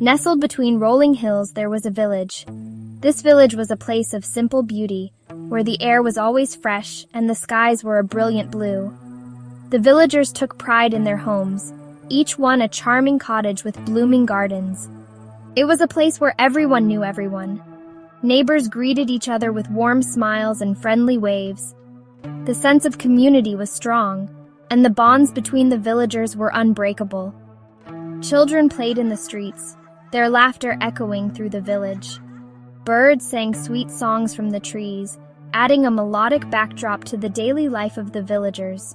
Nestled between rolling hills, there was a village. This village was a place of simple beauty, where the air was always fresh and the skies were a brilliant blue. The villagers took pride in their homes, each one a charming cottage with blooming gardens. It was a place where everyone knew everyone. Neighbors greeted each other with warm smiles and friendly waves. The sense of community was strong, and the bonds between the villagers were unbreakable. Children played in the streets, their laughter echoing through the village. Birds sang sweet songs from the trees, adding a melodic backdrop to the daily life of the villagers.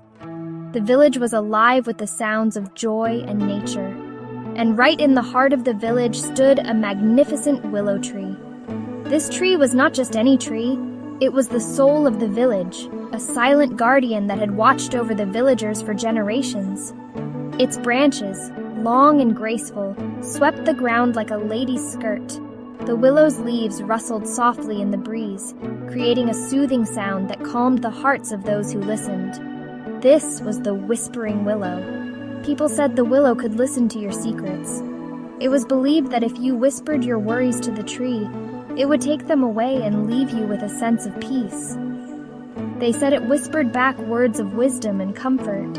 The village was alive with the sounds of joy and nature. And right in the heart of the village stood a magnificent willow tree. This tree was not just any tree, it was the soul of the village, a silent guardian that had watched over the villagers for generations. Its branches, long and graceful, swept the ground like a lady's skirt. The willow's leaves rustled softly in the breeze, creating a soothing sound that calmed the hearts of those who listened. This was the Whispering Willow. People said the willow could listen to your secrets. It was believed that if you whispered your worries to the tree, it would take them away and leave you with a sense of peace. They said it whispered back words of wisdom and comfort.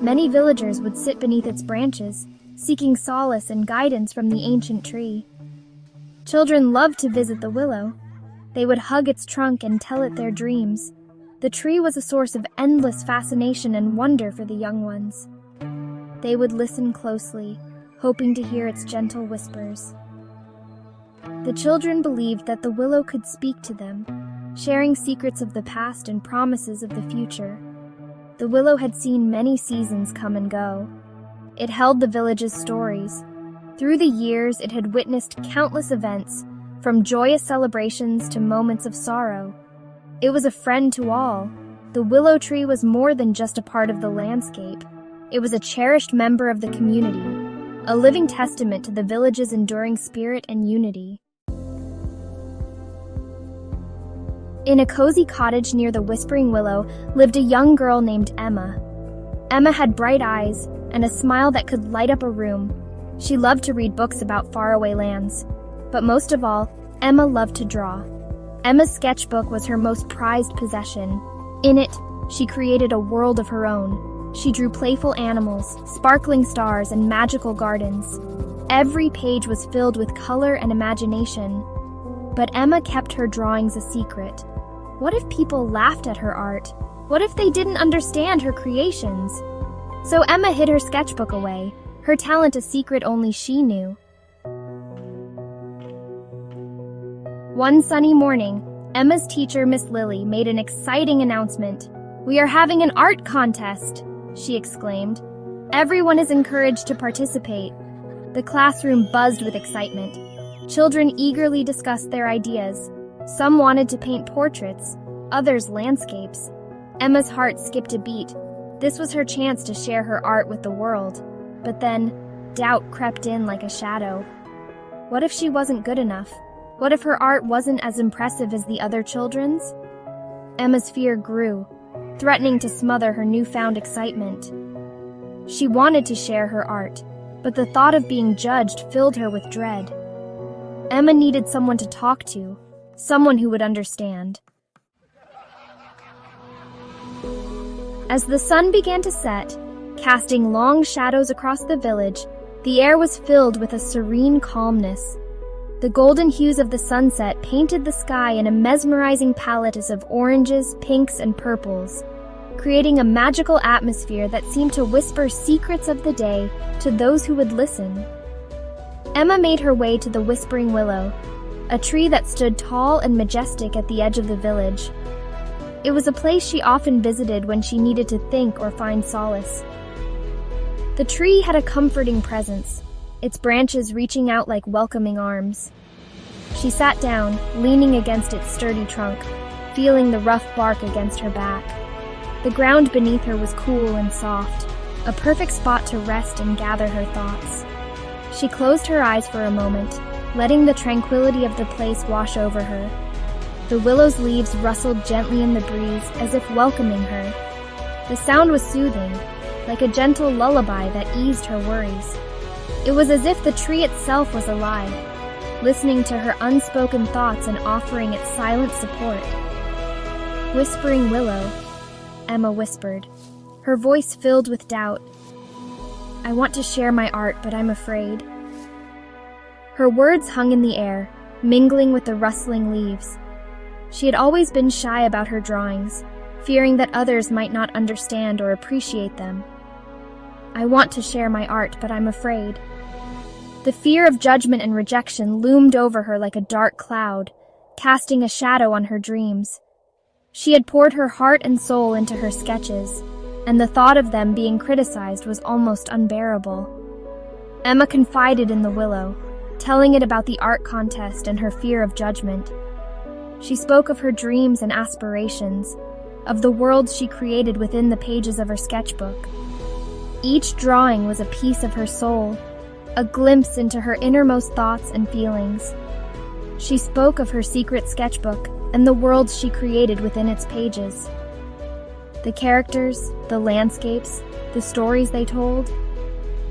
Many villagers would sit beneath its branches, seeking solace and guidance from the ancient tree. Children loved to visit the willow. They would hug its trunk and tell it their dreams. The tree was a source of endless fascination and wonder for the young ones. They would listen closely, hoping to hear its gentle whispers. The children believed that the willow could speak to them, sharing secrets of the past and promises of the future. The willow had seen many seasons come and go. It held the village's stories. Through the years, it had witnessed countless events, from joyous celebrations to moments of sorrow. It was a friend to all. The willow tree was more than just a part of the landscape. It was a cherished member of the community, a living testament to the village's enduring spirit and unity. In a cozy cottage near the Whispering Willow lived a young girl named Emma. Emma had bright eyes and a smile that could light up a room. She loved to read books about faraway lands. But most of all, Emma loved to draw. Emma's sketchbook was her most prized possession. In it, she created a world of her own. She drew playful animals, sparkling stars, and magical gardens. Every page was filled with color and imagination. But Emma kept her drawings a secret. What if people laughed at her art? What if they didn't understand her creations? So Emma hid her sketchbook away, her talent a secret only she knew. One sunny morning, Emma's teacher, Miss Lily, made an exciting announcement. "We are having an art contest," she exclaimed. "Everyone is encouraged to participate." The classroom buzzed with excitement. Children eagerly discussed their ideas. Some wanted to paint portraits, others landscapes. Emma's heart skipped a beat. This was her chance to share her art with the world. But then, doubt crept in like a shadow. What if she wasn't good enough? What if her art wasn't as impressive as the other children's? Emma's fear grew, threatening to smother her newfound excitement. She wanted to share her art, but the thought of being judged filled her with dread. Emma needed someone to talk to, someone who would understand. As the sun began to set, casting long shadows across the village, the air was filled with a serene calmness. The golden hues of the sunset painted the sky in a mesmerizing palette of oranges, pinks, and purples, creating a magical atmosphere that seemed to whisper secrets of the day to those who would listen. Emma made her way to the Whispering Willow, a tree that stood tall and majestic at the edge of the village. It was a place she often visited when she needed to think or find solace. The tree had a comforting presence, its branches reaching out like welcoming arms. She sat down, leaning against its sturdy trunk, feeling the rough bark against her back. The ground beneath her was cool and soft, a perfect spot to rest and gather her thoughts. She closed her eyes for a moment, letting the tranquility of the place wash over her. The willow's leaves rustled gently in the breeze as if welcoming her. The sound was soothing, like a gentle lullaby that eased her worries. It was as if the tree itself was alive, listening to her unspoken thoughts and offering its silent support. "Whispering Willow," Emma whispered, her voice filled with doubt. "I want to share my art, but I'm afraid." Her words hung in the air, mingling with the rustling leaves. She had always been shy about her drawings, fearing that others might not understand or appreciate them. "I want to share my art, but I'm afraid." The fear of judgment and rejection loomed over her like a dark cloud, casting a shadow on her dreams. She had poured her heart and soul into her sketches, and the thought of them being criticized was almost unbearable. Emma confided in the willow, telling it about the art contest and her fear of judgment. She spoke of her dreams and aspirations, of the worlds she created within the pages of her sketchbook. Each drawing was a piece of her soul, a glimpse into her innermost thoughts and feelings. She spoke of her secret sketchbook and the worlds she created within its pages. The characters, the landscapes, the stories they told,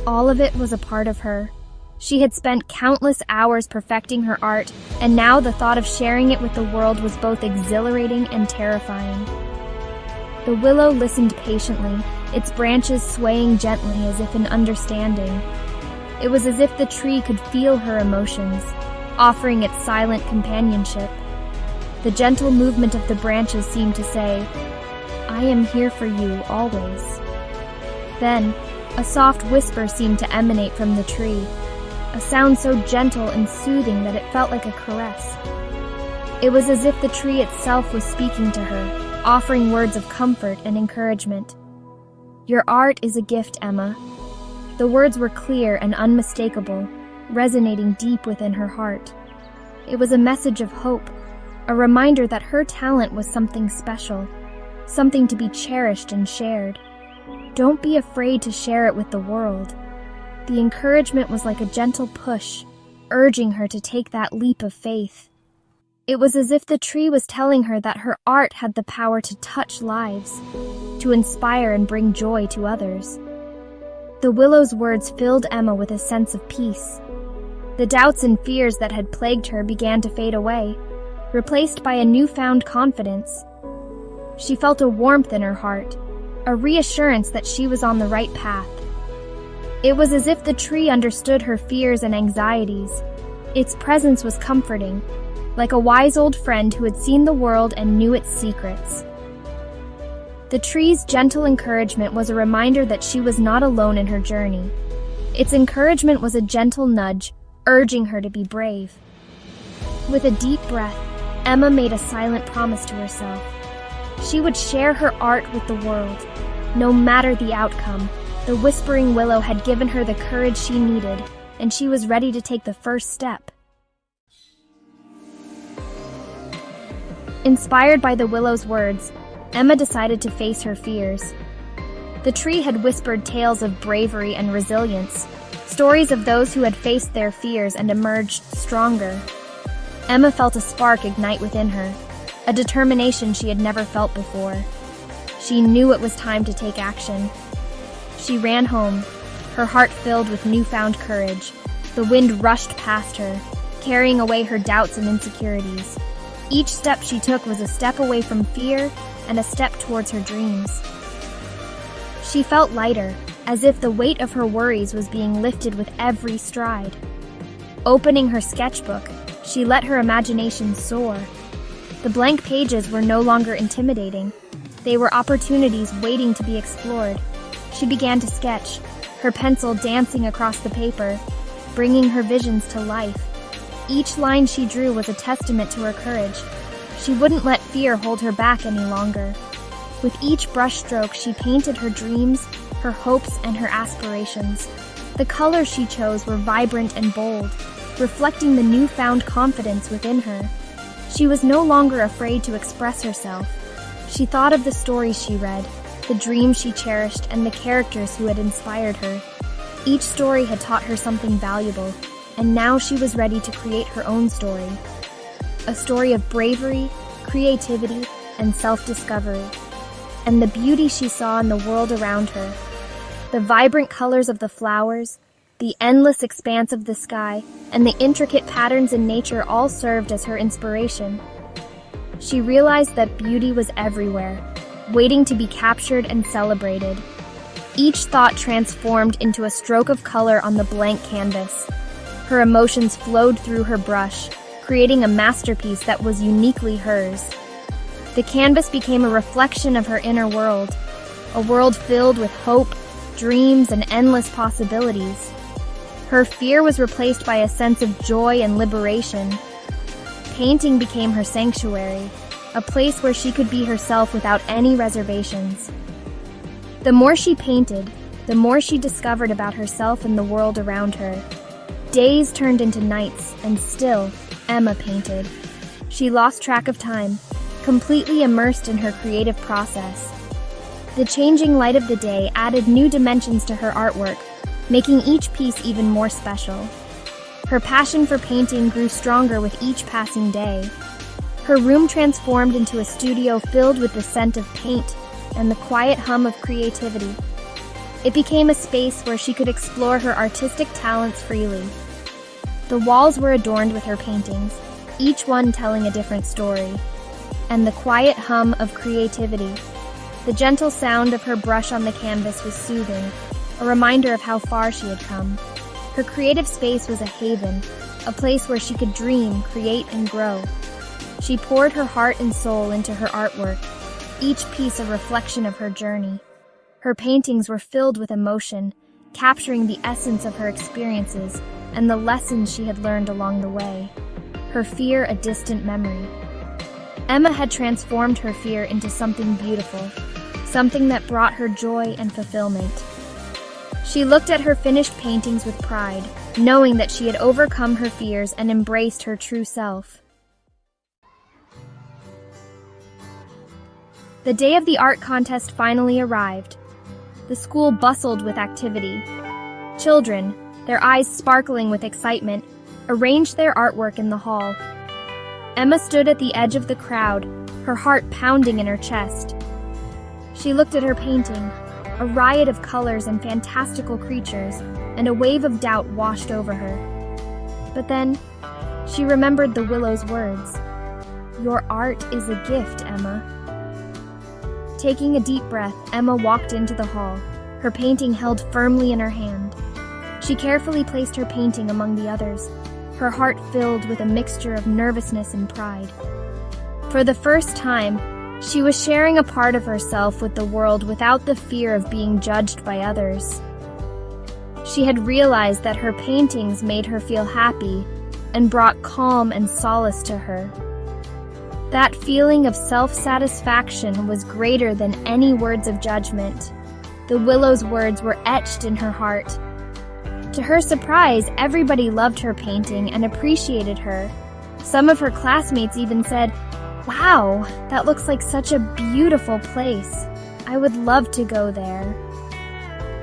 all of it was a part of her. She had spent countless hours perfecting her art, and now the thought of sharing it with the world was both exhilarating and terrifying. The willow listened patiently, its branches swaying gently as if in understanding. It was as if the tree could feel her emotions, offering its silent companionship. The gentle movement of the branches seemed to say, "I am here for you always." Then, a soft whisper seemed to emanate from the tree, a sound so gentle and soothing that it felt like a caress. It was as if the tree itself was speaking to her, offering words of comfort and encouragement. "Your art is a gift, Emma." The words were clear and unmistakable, resonating deep within her heart. It was a message of hope, a reminder that her talent was something special, something to be cherished and shared. Don't be afraid to share it with the world. The encouragement was like a gentle push, urging her to take that leap of faith. It was as if the tree was telling her that her art had the power to touch lives, to inspire and bring joy to others. The willow's words filled Emma with a sense of peace. The doubts and fears that had plagued her began to fade away, replaced by a newfound confidence. She felt a warmth in her heart, a reassurance that she was on the right path. It was as if the tree understood her fears and anxieties. Its presence was comforting, like a wise old friend who had seen the world and knew its secrets. The tree's gentle encouragement was a reminder that she was not alone in her journey. Its encouragement was a gentle nudge, urging her to be brave. With a deep breath, Emma made a silent promise to herself. She would share her art with the world. No matter the outcome, the Whispering Willow had given her the courage she needed, and she was ready to take the first step. Inspired by the willow's words, Emma decided to face her fears. The tree had whispered tales of bravery and resilience, stories of those who had faced their fears and emerged stronger. Emma felt a spark ignite within her, a determination she had never felt before. She knew it was time to take action. She ran home, her heart filled with newfound courage. The wind rushed past her, carrying away her doubts and insecurities. Each step she took was a step away from fear and a step towards her dreams. She felt lighter, as if the weight of her worries was being lifted with every stride. Opening her sketchbook, she let her imagination soar. The blank pages were no longer intimidating. They were opportunities waiting to be explored. She began to sketch, her pencil dancing across the paper, bringing her visions to life. Each line she drew was a testament to her courage. She wouldn't let fear hold her back any longer. With each brushstroke, she painted her dreams, her hopes, and her aspirations. The colors she chose were vibrant and bold, reflecting the newfound confidence within her. She was no longer afraid to express herself. She thought of the stories she read, the dreams she cherished, and the characters who had inspired her. Each story had taught her something valuable, and now she was ready to create her own story. A story of bravery, creativity, and self-discovery. And the beauty she saw in the world around her. The vibrant colors of the flowers, The endless expanse of the sky and the intricate patterns in nature all served as her inspiration. She realized that beauty was everywhere, waiting to be captured and celebrated. Each thought transformed into a stroke of color on the blank canvas. Her emotions flowed through her brush, creating a masterpiece that was uniquely hers. The canvas became a reflection of her inner world, a world filled with hope, dreams, and endless possibilities. Her fear was replaced by a sense of joy and liberation. Painting became her sanctuary, a place where she could be herself without any reservations. The more she painted, the more she discovered about herself and the world around her. Days turned into nights, and still, Emma painted. She lost track of time, completely immersed in her creative process. The changing light of the day added new dimensions to her artwork, making each piece even more special. Her passion for painting grew stronger with each passing day. Her room transformed into a studio filled with the scent of paint and the quiet hum of creativity. It became a space where she could explore her artistic talents freely. The walls were adorned with her paintings, each one telling a different story. And the quiet hum of creativity, the gentle sound of her brush on the canvas was soothing, a reminder of how far she had come. Her creative space was a haven, a place where she could dream, create, and grow. She poured her heart and soul into her artwork, each piece a reflection of her journey. Her paintings were filled with emotion, capturing the essence of her experiences and the lessons she had learned along the way. Her fear a distant memory. Emma had transformed her fear into something beautiful, something that brought her joy and fulfillment. She looked at her finished paintings with pride, knowing that she had overcome her fears and embraced her true self. The day of the art contest finally arrived. The school bustled with activity. Children, their eyes sparkling with excitement, arranged their artwork in the hall. Emma stood at the edge of the crowd, her heart pounding in her chest. She looked at her painting, a riot of colors and fantastical creatures, and a wave of doubt washed over her. But then, she remembered the Willow's words. "Your art is a gift, Emma." Taking a deep breath, Emma walked into the hall, her painting held firmly in her hand. She carefully placed her painting among the others, her heart filled with a mixture of nervousness and pride. For the first time, she was sharing a part of herself with the world without the fear of being judged by others. She had realized that her paintings made her feel happy and brought calm and solace to her. That feeling of self-satisfaction was greater than any words of judgment. The Willow's words were etched in her heart. To her surprise, everybody loved her painting and appreciated her. Some of her classmates even said, "Wow, that looks like such a beautiful place. I would love to go there."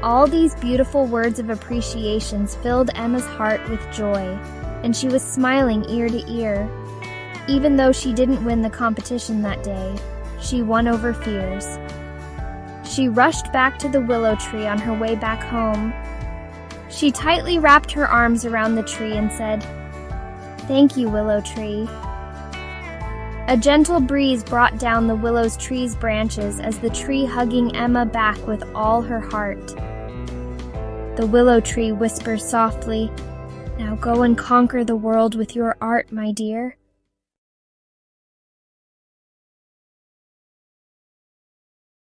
All these beautiful words of appreciation filled Emma's heart with joy, and she was smiling ear to ear. Even though she didn't win the competition that day, she won over fears. She rushed back to the willow tree on her way back home. She tightly wrapped her arms around the tree and said, "Thank you, Willow Tree." A gentle breeze brought down the willow tree's branches as the tree hugging Emma back with all her heart. The willow tree whispers softly, "Now go and conquer the world with your art, my dear."